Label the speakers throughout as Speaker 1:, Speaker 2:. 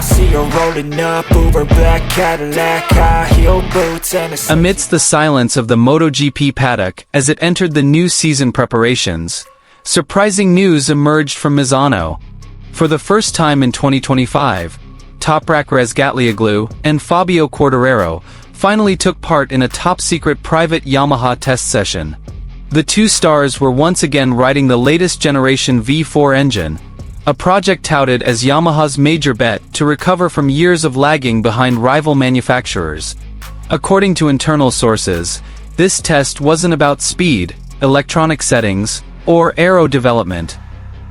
Speaker 1: see her rolling up, Uber black Cadillac, high heel boots and a...
Speaker 2: Amidst the silence of the MotoGP paddock as it entered the new season preparations, surprising news emerged from Misano. For the first time in 2025, Toprak Quartararo and Fabio Quartararo finally took part in a top-secret private Yamaha test session. The two stars were once again riding the latest generation V4 engine, a project touted as Yamaha's major bet to recover from years of lagging behind rival manufacturers. According to internal sources, this test wasn't about speed, electronic settings, or aero development.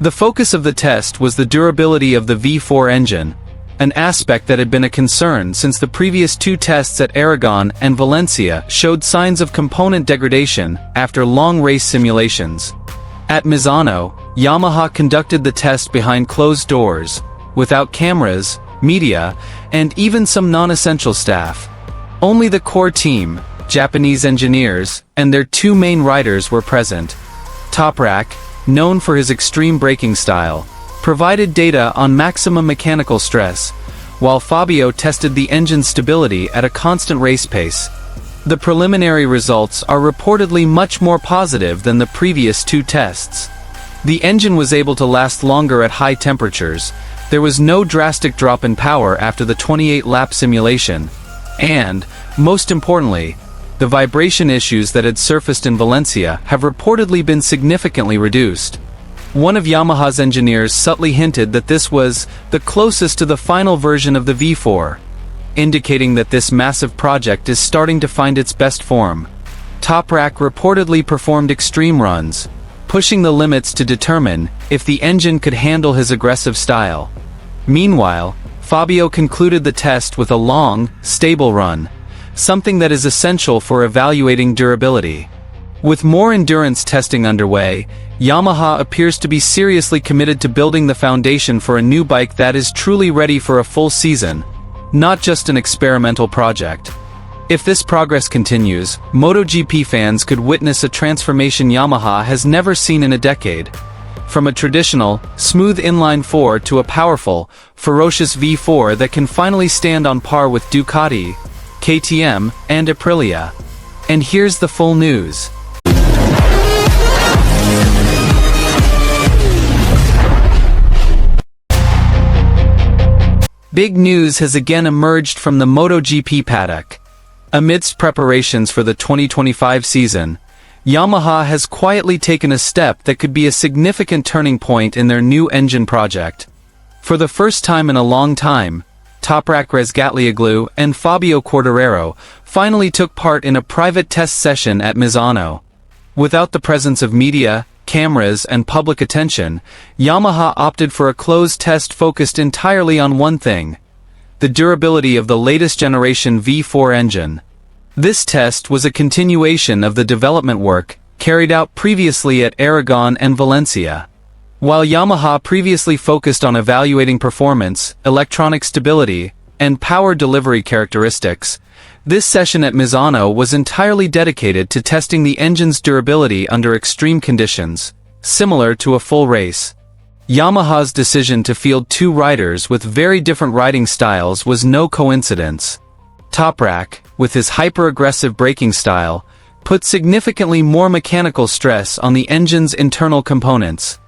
Speaker 2: The focus of the test was the durability of the V4 engine, an aspect that had been a concern since the previous two tests at Aragon and Valencia showed signs of component degradation after long race simulations. At Misano, Yamaha conducted the test behind closed doors, without cameras, media, and even some non-essential staff. Only the core team, Japanese engineers, and their two main riders were present. Toprak, known for his extreme braking style, provided data on maximum mechanical stress, while Fabio tested the engine's stability at a constant race pace. The preliminary results are reportedly much more positive than the previous two tests. The engine was able to last longer at high temperatures, there was no drastic drop in power after the 28-lap simulation, and, most importantly, the vibration issues that had surfaced in Valencia have reportedly been significantly reduced. One of Yamaha's engineers subtly hinted that this was the closest to the final version of the V4, indicating that this massive project is starting to find its best form. Toprak reportedly performed extreme runs, pushing the limits to determine if the engine could handle his aggressive style. Meanwhile, Fabio concluded the test with a long, stable run, something that is essential for evaluating durability. With more endurance testing underway, Yamaha appears to be seriously committed to building the foundation for a new bike that is truly ready for a full season, not just an experimental project. If this progress continues, MotoGP fans could witness a transformation Yamaha has never seen in a decade. From a traditional, smooth inline 4 to a powerful, ferocious V4 that can finally stand on par with Ducati, KTM, and Aprilia. And here's the full news. Big news has again emerged from the MotoGP paddock. Amidst preparations for the 2025 season, Yamaha has quietly taken a step that could be a significant turning point in their new engine project. For the first time in a long time, Toprak Quartararo and Fabio Quartararo finally took part in a private test session at Misano. Without the presence of media, cameras, and public attention, Yamaha opted for a closed test focused entirely on one thing: the durability of the latest generation V4 engine. This test was a continuation of the development work carried out previously at Aragon and Valencia. While Yamaha previously focused on evaluating performance, electronic stability, and power delivery characteristics, this session at Misano was entirely dedicated to testing the engine's durability under extreme conditions, similar to a full race. Yamaha's decision to field two riders with very different riding styles was no coincidence. Toprak, with his hyper-aggressive braking style, put significantly more mechanical stress on the engine's internal components.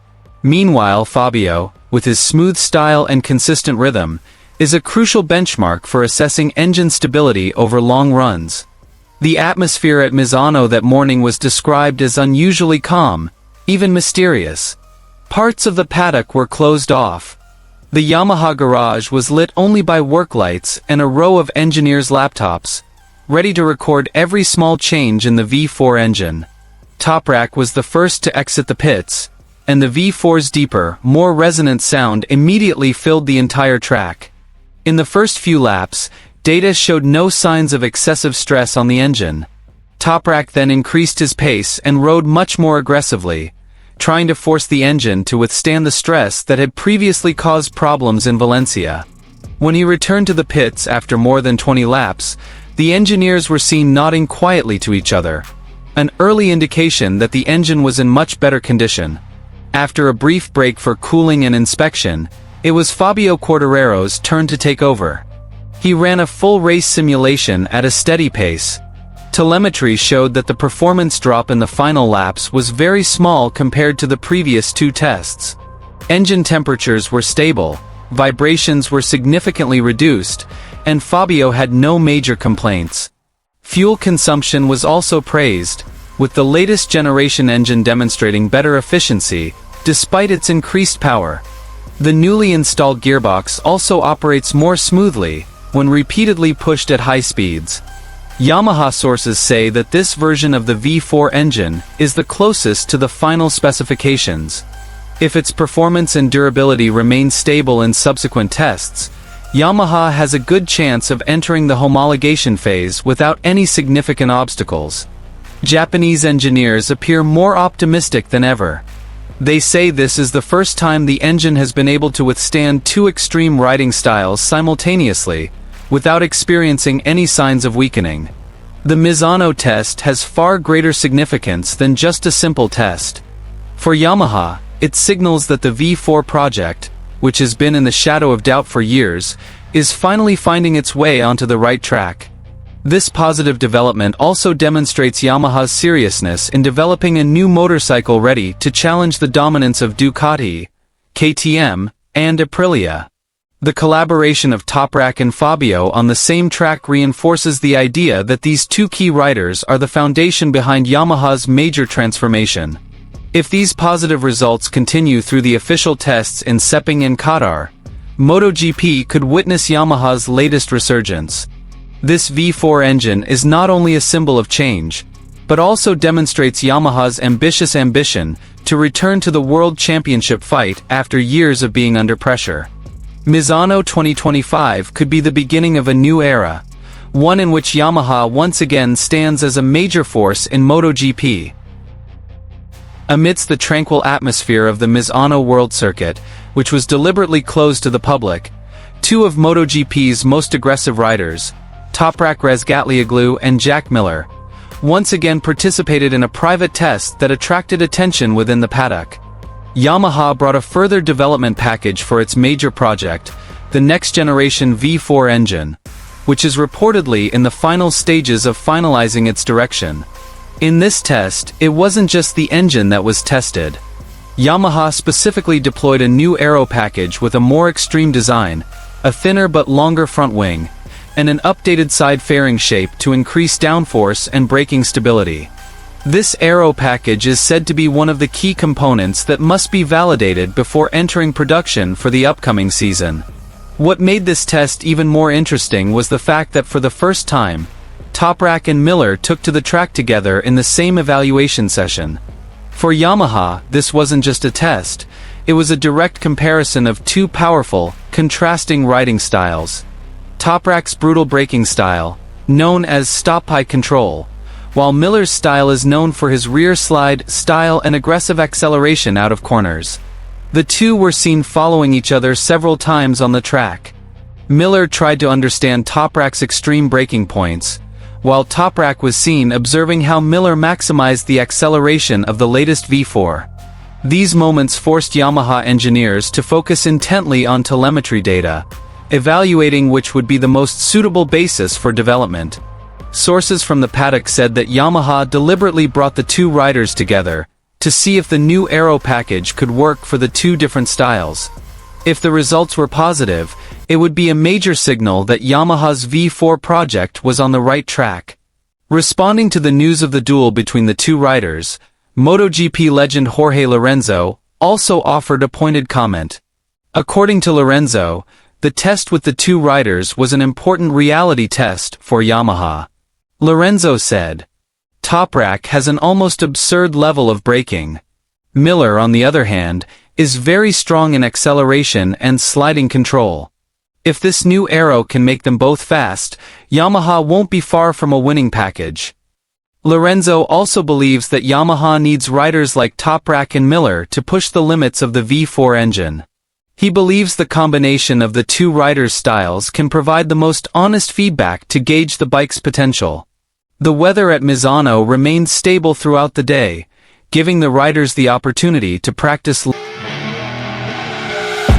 Speaker 2: Meanwhile, Fabio, with his smooth style and consistent rhythm, is a crucial benchmark for assessing engine stability over long runs. The atmosphere at Misano that morning was described as unusually calm, even mysterious. Parts of the paddock were closed off. The Yamaha garage was lit only by work lights and a row of engineers' laptops, ready to record every small change in the V4 engine. Toprak was the first to exit the pits, and the V4's deeper, more resonant sound immediately filled the entire track. In the first few laps, data showed no signs of excessive stress on the engine. Toprak then increased his pace and rode much more aggressively, trying to force the engine to withstand the stress that had previously caused problems in Valencia. When he returned to the pits after more than 20 laps, the engineers were seen nodding quietly to each other, an early indication that the engine was in much better condition. After a brief break for cooling and inspection, It was Fabio Quartararo's turn to take over. He ran a full race simulation at a steady pace. Telemetry showed that the performance drop in the final laps was very small compared to the previous two tests. Engine temperatures were stable, vibrations were significantly reduced, and Fabio had no major complaints. Fuel consumption was also praised, with the latest generation engine demonstrating better efficiency, despite its increased power. The newly installed gearbox also operates more smoothly when repeatedly pushed at high speeds. Yamaha sources say that this version of the V4 engine is the closest to the final specifications. If its performance and durability remain stable in subsequent tests, Yamaha has a good chance of entering the homologation phase without any significant obstacles. Japanese engineers appear more optimistic than ever. They say this is the first time the engine has been able to withstand two extreme riding styles simultaneously, without experiencing any signs of weakening. The Misano test has far greater significance than just a simple test. For Yamaha, it signals that the V4 project, which has been in the shadow of doubt for years, is finally finding its way onto the right track. This positive development also demonstrates Yamaha's seriousness in developing a new motorcycle ready to challenge the dominance of Ducati, KTM, and Aprilia. The collaboration of Toprak and Fabio on the same track reinforces the idea that these two key riders are the foundation behind Yamaha's major transformation. If these positive results continue through the official tests in Sepang and Qatar, MotoGP could witness Yamaha's latest resurgence. This V4 engine is not only a symbol of change, but also demonstrates Yamaha's ambitious ambition to return to the World Championship fight after years of being under pressure. Misano 2025 could be the beginning of a new era, one in which Yamaha once again stands as a major force in MotoGP. Amidst the tranquil atmosphere of the Misano World Circuit, which was deliberately closed to the public, two of MotoGP's most aggressive riders, Toprak Quartararo and Jack Miller, once again participated in a private test that attracted attention within the paddock. Yamaha brought a further development package for its major project, the next-generation V4 engine, which is reportedly in the final stages of finalizing its direction. In this test, it wasn't just the engine that was tested. Yamaha specifically deployed a new Aero package with a more extreme design, a thinner but longer front wing, and an updated side fairing shape to increase downforce and braking stability. This Aero package is said to be one of the key components that must be validated before entering production for the upcoming season. What made this test even more interesting was the fact that for the first time, Toprak and Miller took to the track together in the same evaluation session. For Yamaha, this wasn't just a test, it was a direct comparison of two powerful, contrasting riding styles. Toprak's brutal braking style, known as stop-high control, while Miller's style is known for his rear slide style and aggressive acceleration out of corners. The two were seen following each other several times on the track. Miller tried to understand Toprak's extreme braking points, while Toprak was seen observing how Miller maximized the acceleration of the latest V4. These moments forced Yamaha engineers to focus intently on telemetry data, evaluating which would be the most suitable basis for development. Sources from the paddock said that Yamaha deliberately brought the two riders together to see if the new Aero package could work for the two different styles. If the results were positive, it would be a major signal that Yamaha's V4 project was on the right track. Responding to the news of the duel between the two riders, MotoGP legend Jorge Lorenzo also offered a pointed comment. According to Lorenzo, the test with the two riders was an important reality test for Yamaha. Lorenzo said, "Toprak has an almost absurd level of braking. Miller, on the other hand, is very strong in acceleration and sliding control. If this new Aero can make them both fast, Yamaha won't be far from a winning package." Lorenzo also believes that Yamaha needs riders like Toprak and Miller to push the limits of the V4 engine. He believes the combination of the two riders' styles can provide the most honest feedback to gauge the bike's potential. The weather at Misano remained stable throughout the day, giving the riders the opportunity to practice.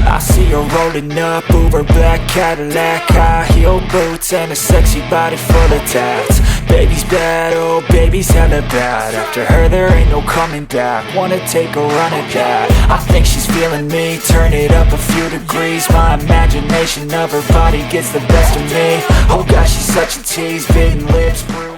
Speaker 1: I see her rolling up, Uber black Cadillac, high heel boots and a sexy body full of tats. Baby's bad, oh baby's hella bad. After her there ain't no coming back. Wanna take a run at that. I think she's feeling me, turn it up a few degrees. My imagination of her body gets the best of me. Oh gosh, she's such a tease, bitten lips, bruised